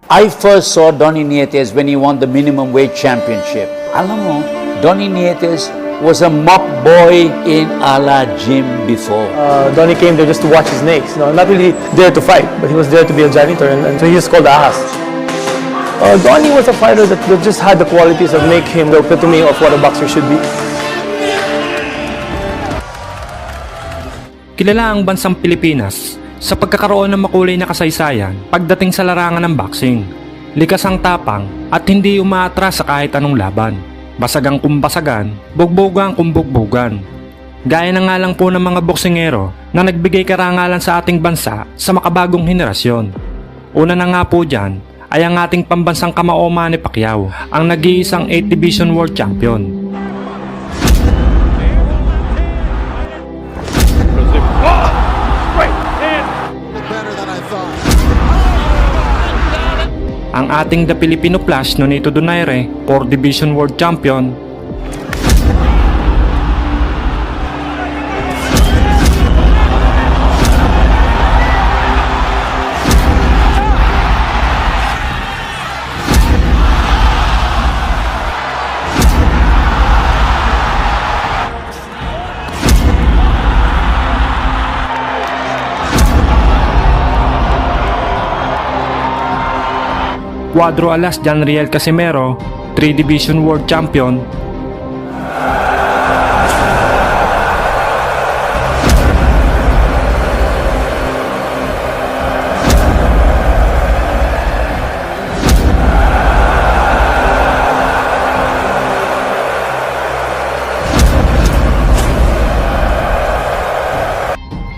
I first saw Donny Nietes when he won the minimum wage championship. Alam mo, Donny Nietes was a mop boy in Ala Gym before. Donnie came there just to watch his snakes. No, not really there to fight, but he was there to be a janitor, and so he was called Ahas. Donnie was a fighter that just had the qualities that make him the epitome of what a boxer should be. Kilala ang bansang Pilipinas sa pagkakaroon ng makulay na kasaysayan pagdating sa larangan ng boxing. Likas ang tapang at hindi umaatras sa kahit anong laban. Basagang kumbasagan, bugbugan kumbugbugan. Gaya na nga lang po ng mga boksingero na nagbigay karangalan sa ating bansa sa makabagong henerasyon. Una na nga po dyan ay ang ating pambansang kamao Manny Pacquiao, ang nag-iisang 8th Division World Champion. Ang ating The Filipino Flash Nonito Donaire, 4th Division World Champion. Cuadro Alas Janriel Casimero, 3 Division World Champion.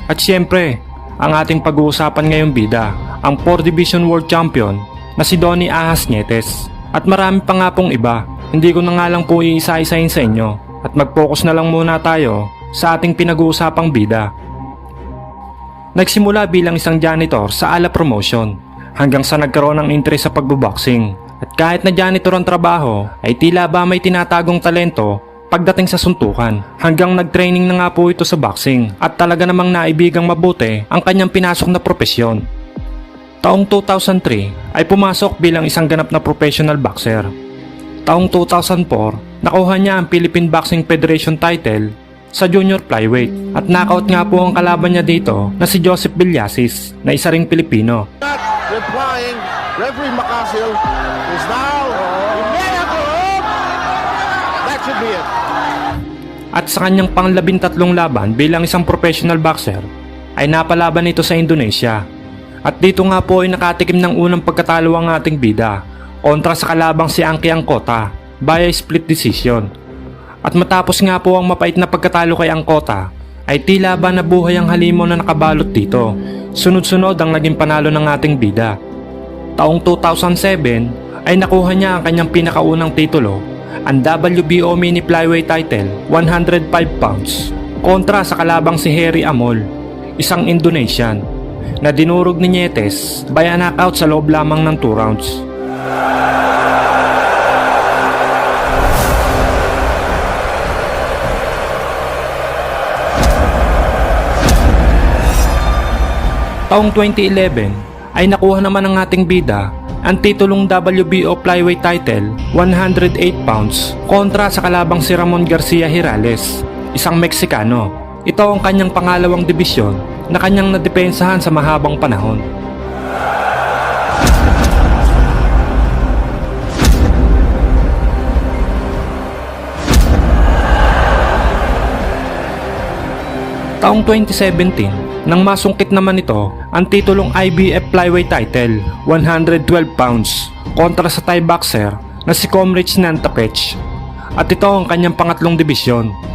At siyempre, ang ating pag-uusapan ngayong bida, ang 4 Division World Champion na si Donny Ahas Nietes. At marami pa nga pong iba, hindi ko na nga lang po iisa-isahin sa inyo at mag-focus na lang muna tayo sa ating pinag-uusapang bida. Nagsimula bilang isang janitor sa Ala Promotion hanggang sa nagkaroon ng interest sa pagboboxing. At kahit na janitor ang trabaho ay tila ba may tinatagong talento pagdating sa suntukan, hanggang nag-training na nga po ito sa boxing at talaga namang naibigang mabuti ang kanyang pinasok na propesyon. Taong 2003 ay pumasok bilang isang ganap na professional boxer. Taong 2004, nakuha niya ang Philippine Boxing Federation title sa junior flyweight at knockout nga po ang kalaban niya dito na si Joseph Villasis na isa ring Pilipino. Replying, referee Macasil is now that should be it. At sa kanyang pang-13 laban bilang isang professional boxer ay napalaban ito sa Indonesia. At dito nga po ay nakatikim ng unang pagkatalo ang ating bida kontra sa kalabang si Angki Angkota via split decision. At matapos nga po ang mapait na pagkatalo kay Angkota ay tila ba nabuhay ang halimaw na nakabalot dito. Sunod-sunod ang naging panalo ng ating bida. Taong 2007 ay nakuha niya ang kanyang pinakaunang titulo, ang WBO Mini Flyweight title 105 pounds kontra sa kalabang si Harry Amol, isang Indonesian, na dinurog ni Nietes by a knockout sa loob lamang ng 2 rounds. Taong 2011 ay nakuha naman ng ating bida ang titulong WBO Flyweight title 108 pounds kontra sa kalabang si Ramon Garcia Hirales, isang Meksikano. Ito ang kanyang pangalawang dibisyon na kanyang nadepensahan sa mahabang panahon. Taong 2017, nang masungkit naman ito ang titulong IBF Flyweight title 112 pounds kontra sa Thai boxer na si Comrade Nantapech. At ito ang kanyang pangatlong dibisyon.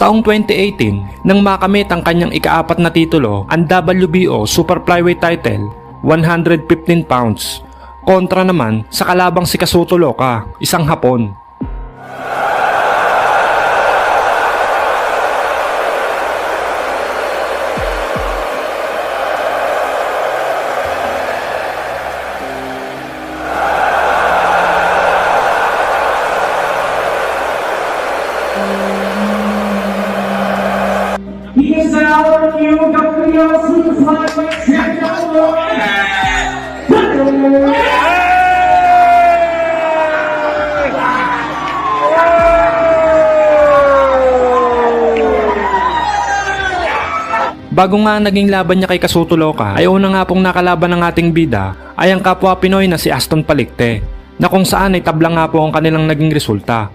Taong 2018, nang makamit ang kanyang ika-4 na titulo, ang WBO Super Flyweight title 115 pounds kontra naman sa kalabang si Kazuto Loka, isang Hapon. our new WBO Super Flyweight Champion. Bago nga naging laban niya kay Kasuto Loca ay una nga pong nakalaban ng ating bida ay ang kapwa Pinoy na si Aston Palicte na kung saan ay tabla nga po ang kanilang naging resulta.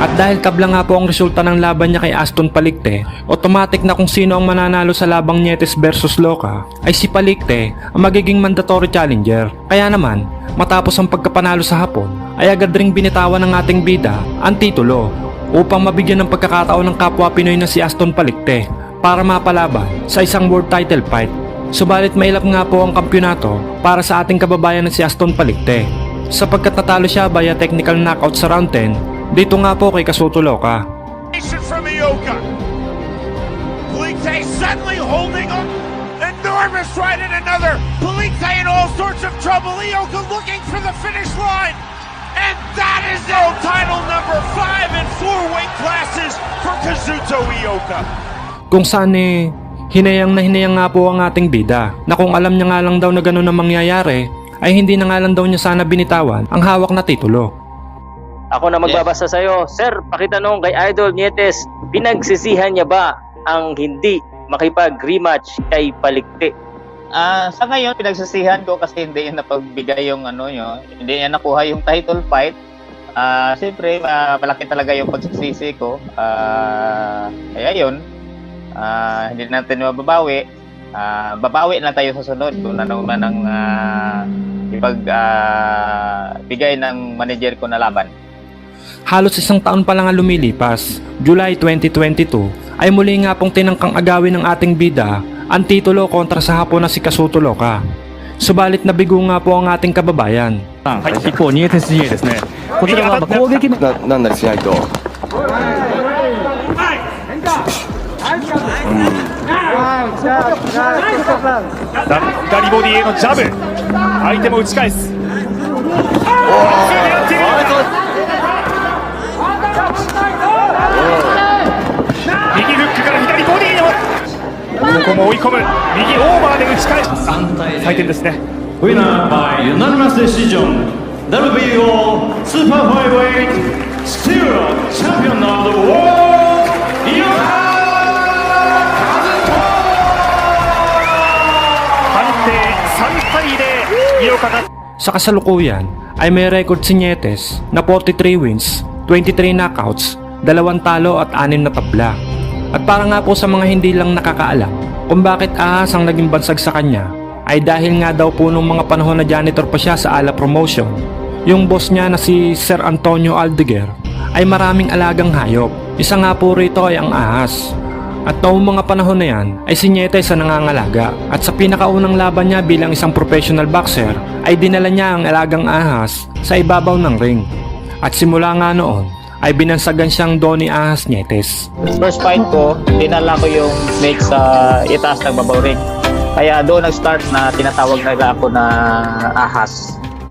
At dahil tabla nga po ang resulta ng laban niya kay Aston Palicte, automatic na kung sino ang mananalo sa labang Nietes versus Loca ay si Palicte ang magiging mandatory challenger. Kaya naman, matapos ang pagkapanalo sa hapon, ay agad ring binitawan ng ating bida ang titulo upang mabigyan ng pagkakataon ng kapwa Pinoy na si Aston Palicte para mapalaban sa isang world title fight. Subalit mailap nga po ang kampyonato para sa ating kababayan na si Aston Palicte sapagkat natalo siya via technical knockout sa round 10 dito nga po kay Kasuto Loca. From Ioka. Palicte suddenly holding an enormous right in another. Palicte in all sorts of trouble. Ioka looking for the finish line. And that is world title number 5 in 4 weight classes for Kazuto Ioka. Kung saan hinayang nga po ang ating bida na kung alam niya nga lang daw na ganun ang mangyayari ay hindi na nga lang daw niya sana binitawan ang hawak na titulo. Ako na magbabasa sa'yo. Sir, pakitanong kay Idol Nietes, pinagsisihan niya ba ang hindi makipag-rematch kay Palicte? Sa ngayon, pinagsisihan ko kasi hindi niya napagbigay yung hindi niya nakuha yung title fight. Siyempre, malaki talaga yung pagsisisi ko. Kaya yun, hindi natin mababawi. Babawi na tayo sa sunod kung ano man ang bigay ng manager ko na laban. Halos isang taon pa lang ang lumilipas, July 2022, ay muli nga pong tinangkang agawin ng ating bida ang titulo kontra sa hapon na si Kasuto Loca. Subalit nabigo nga po ang ating kababayan. 一方、ニエテス GA ですね。こちらは攻撃のなんなりしないと。左ボディへのジャブ。相手も打ち返す。右フックから左ボディのここも追い込む右オーバーで打ち返す採点ですね。 Winner by unanimous decision, WBO Super Flyweight Steel Champion of the World, Ioka Kazuto! 判定3対0、井岡が Sa kasalukuyan ay may record si Nietes na 43 wins, 23 knockouts, 2 talo at 6 na tabla. At para nga po sa mga hindi lang nakakaalam kung bakit ahas ang naging bansag sa kanya, ay dahil nga daw po nung mga panahon na janitor pa siya sa Ala Promotion, yung boss niya na si Sir Antonio Aldeguer ay maraming alagang hayop. Isa nga po rito ay ang ahas. At noong mga panahon na yan ay si Nietes ang nangangalaga. At sa pinakaunang laban niya bilang isang professional boxer ay dinala niya ang alagang ahas sa ibabaw ng ring. At simula nga noon ay binansagan siyang Donnie Ahas Nietes. First fight ko, dinala ko yung snake sa itaas ng babaw ring. Kaya doon nag-start na tinatawag nila ako na ahas.